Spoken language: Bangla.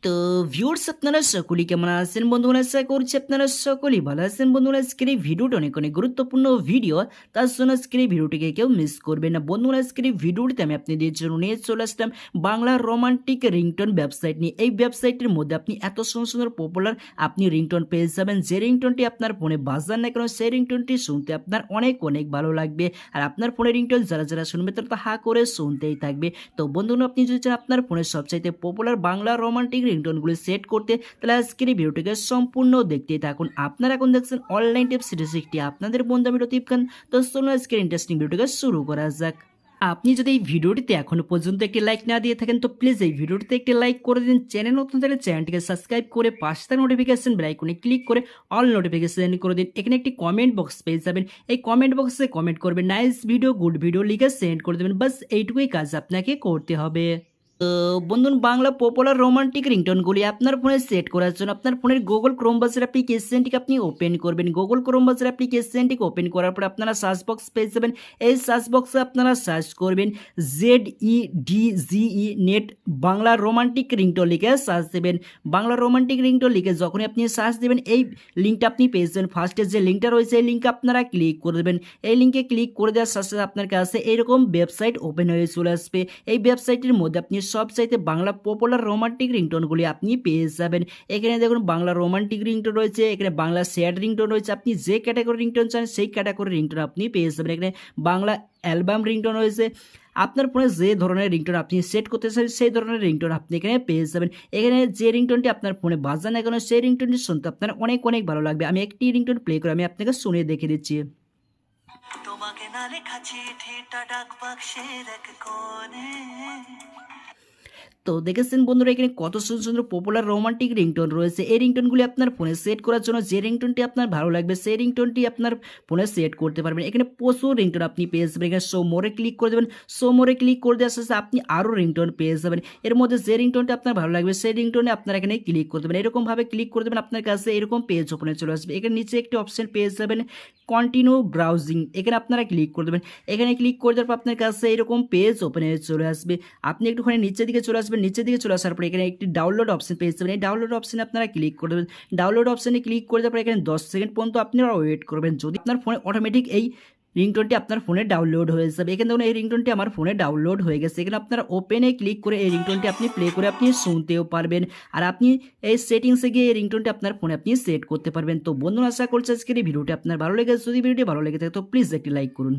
তো ভিউয়ার্স আপনারা সকলেই কেমন আছেন বন্ধুরা? আশা করছি আপনারা সকলেই ভালো আছেন বন্ধুরা। আজকের এই ভিডিওটা অনেক অনেক গুরুত্বপূর্ণ ভিডিও, তার জন্য আজকের এই ভিডিওটিকে কেউ মিস করবেন না বন্ধুরা। আজকের এই ভিডিওটিতে আমি আপনাদের জন্য নিয়ে চলে আসলাম বাংলা রোমান্টিক রিংটোন ওয়েবসাইট নিয়ে। এই ওয়েবসাইটের মধ্যে আপনি এত সুন্দর সুন্দর পপুলার আপনি রিংটোন পেয়ে যাবেন, যে রিংটোনটি আপনার ফোনে বাজার না কেন সেই রিংটোনটি শুনতে আপনার অনেক অনেক ভালো লাগবে। আর আপনার ফোনের রিংটোন যারা যারা শুনবে তারা হা করে শুনতেই থাকবে। তো বন্ধুরা, আপনি যদি চান আপনার ফোনের সবচাইতে পপুলার বাংলা রোমান্টিক রিংটোনগুলি সেট করতে, তাহলে আজকের এই ভিডিওটিকে সম্পূর্ণ দেখতে থাকুন। আপনারা এখন দেখছেন অনলাইন টিপস 360, আপনাদের বন্ধু আমি রতিব খান। তো চলুন আজকের ইন্টারেস্টিং ভিডিওটিকে শুরু করা যাক। আপনি যদি এই ভিডিওটিতে এখনো পর্যন্ত একটি লাইক না দিয়ে থাকেন তো প্লিজ এই ভিডিওটিতে একটি লাইক করে দিন। চ্যানেল নতুন থাকলে চ্যানেলটিকে সাবস্ক্রাইব করে পাশে থাকা নোটিফিকেশন বেল আইকনে ক্লিক করে অল নোটিফিকেশন করে দিন। এখানে একটি কমেন্ট বক্স পেয়ে যাবেন, এই কমেন্ট বক্সে কমেন্ট করবেন নাইস ভিডিও, গুড ভিডিও লিখে সেন্ড করে দেবেন। বাস এইটুকুই কাজ আপনাকে করতে হবে। তো বন্ধুন, বাংলা পপুলার রোমান্টিক রিংটোনগুলি আপনার ফোনে সেট করার জন্য আপনার ফোনের গুগল ক্রোম ব্রাউজার অ্যাপ্লিকেশনটিকে আপনি ওপেন করবেন। গুগল ক্রোম ব্রাউজার অ্যাপ্লিকেশনটিকে ওপেন করার পর আপনারা সার্চ বক্স পেয়ে যাবেন। এই সার্চ বক্সে আপনারা সার্চ করবেন ZEDGE net Bangla romantic ringtone লিখে সার্চ দেবেন। বাংলা রোমান্টিক রিংটোন লিখে যখনই আপনি সার্চ দেবেন এই লিঙ্কটা আপনি পেয়ে যাবেন। ফার্স্টে যে লিঙ্কটা রয়েছে এই লিঙ্কে আপনারা ক্লিক করে দেবেন। এই লিঙ্কে ক্লিক করে দেওয়ার সাথে সাথে আপনার কাছে এইরকম ওয়েবসাইট ওপেন হয়ে চলে আসবে। এই ওয়েবসাইটের মধ্যে আপনি সবচাইতে বাংলা পপুলার রোমান্টিক রিংটোনগুলি আপনি পেয়ে যাবেন। এখানে দেখুন বাংলা রোমান্টিক রিংটোন রয়েছে, এখানে বাংলা স্যাড রিংটোন রয়েছে। আপনি যে ক্যাটাগরি রিংটোন চান সেই ক্যাটাগরি রিংটোন আপনি পেয়ে যাবেন। এখানে বাংলা অ্যালবাম রিংটোন রয়েছে। আপনার ফোনে যে ধরনের রিংটোন আপনি সেট করতে চান সেই ধরনের রিংটোন আপনি এখানে পেয়ে যাবেন। এখানে যে রিংটোনটি আপনার ফোনে বাজার না কেন সেই রিংটোনটি শুনতে আপনার অনেক অনেক ভালো লাগবে। আমি একটি রিংটোন প্লে করে আমি আপনাকে শুনে দেখে দিচ্ছি। তোমাকে না লেখা চিঠিটা ডাক বাক্সের এক কোণে। তো দেখেছেন বন্ধুরা, এখানে কত সুন্দর সুন্দর পপুলার রোমান্টিক রিংটোন রয়েছে। এই রিংটোনগুলি আপনার ফোনে সেট করার জন্য যে রিংটোনটি আপনার ভালো লাগবে সেই রিংটোনটি আপনার ফোনে সেট করতে পারবেন। এখানে প্রচুর রিংটোন আপনি পেয়ে যাবেন। এখানে শো মোরে ক্লিক করে দেবেন। শো মোরে ক্লিক করে দেওয়ার সাথে আপনি আরও রিংটোন পেয়ে যাবেন। এর মধ্যে যে রিংটোনটি আপনার ভালো লাগবে সেই রিংটোনে আপনার এখানে ক্লিক করে দেবেন। এরকমভাবে ক্লিক করে দেবেন, আপনার কাছে এরকম পেজ ওপেনে চলে আসবে। এখানে নিচে একটি অপশন পেয়ে যাবেন কন্টিনিউ ব্রাউজিং, এখানে আপনারা ক্লিক করে দেবেন। এখানে ক্লিক করে দেওয়ার পর আপনার কাছে এরকম পেজ ওপেনে চলে আসবে। আপনি একটুখানি নিচের দিকে চলে আসবেন। নিচের দিকে চলে আসার পরে এখানে একটি ডাউনলোড অপশন পেয়ে যাবেন। এই ডাউনলোড অপশনে আপনারা ক্লিক করে দেবেন। ডাউনলোড অপশনে ক্লিক করে দেওয়ার পরে এখানে 10 সেকেন্ড পর্যন্ত আপনারা ওয়েট করবেন। যদি আপনার ফোনে অটোমেটিক এই রিংটোনটি আপনার ফোনে ডাউনলোড হয়ে যাবে। এখানে দেখুন এই রিংটোনটি আমার ফোনে ডাউনলোড হয়ে গেছে। এখানে আপনারা ওপেনে ক্লিক করে এই রিংটোনটি আপনি প্লে করে আপনি শুনতেও পারবেন। আর আপনি এই সেটিংসে গিয়ে এই রিংটোনটি আপনার ফোনে আপনি সেট করতে পারবেন। তো বন্ধুরা, আশা করছি আজকের এই ভিডিওটি আপনার ভালো লেগেছে। যদি ভিডিওটি ভালো লেগে থাকে তো প্লিজ একটি লাইক করুন।